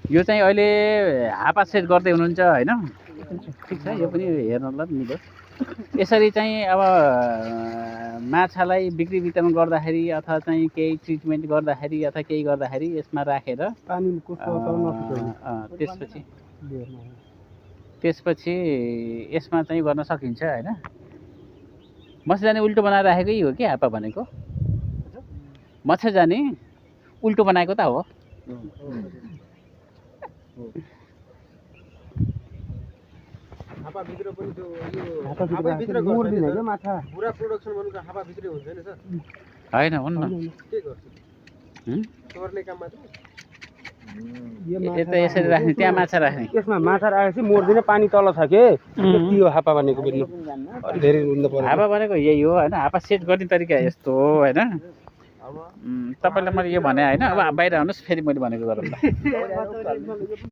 यो चाहिँ अहिले हापा सेट गर्दै हुनुहुन्छ होइन? ठिक छ, यो पनि हेर्नलाई मिल्यो। यसरी चाहिँ अब माछालाई बिक्री वितरण गर्दाखेरि अथवा चाहिँ केही ट्रिटमेन्ट गर्दाखेरि अथवा केही गर्दाखेरि यसमा राखेर त्यसपछि यसमा चाहिँ गर्न सकिन्छ होइन? मच्छर जाने उल्टो बनाएर राखेकै हो कि हापा भनेको? मच्छर जाने उल्टो बनाएको त हो। हापा भित्र पनि त्यो यो हापा भित्र गर्दैन के माछा पुरा प्रोडक्सन भनेको हापा भित्रै हुन्छ नि सर? हैन हुन्न। के गर्छ? तोर्ने काम मात्र? यता यसरी राख्ने, त्यहाँ माछा राख्ने। यसमा माछा राखेपछि मोर्दिने पानी तल छ के त्यति हो हापा भनेको बुझ्नु। अलि धेरै रुन्द पर्यो। हापा भनेको यही हो होइन? हापा सेट गर्ने तरिका यस्तो हो होइन? तपाईँलाई मैले यो भने होइन? अब बाहिर आउनुहोस्, फेरि मैले भनेको गरौँ ल।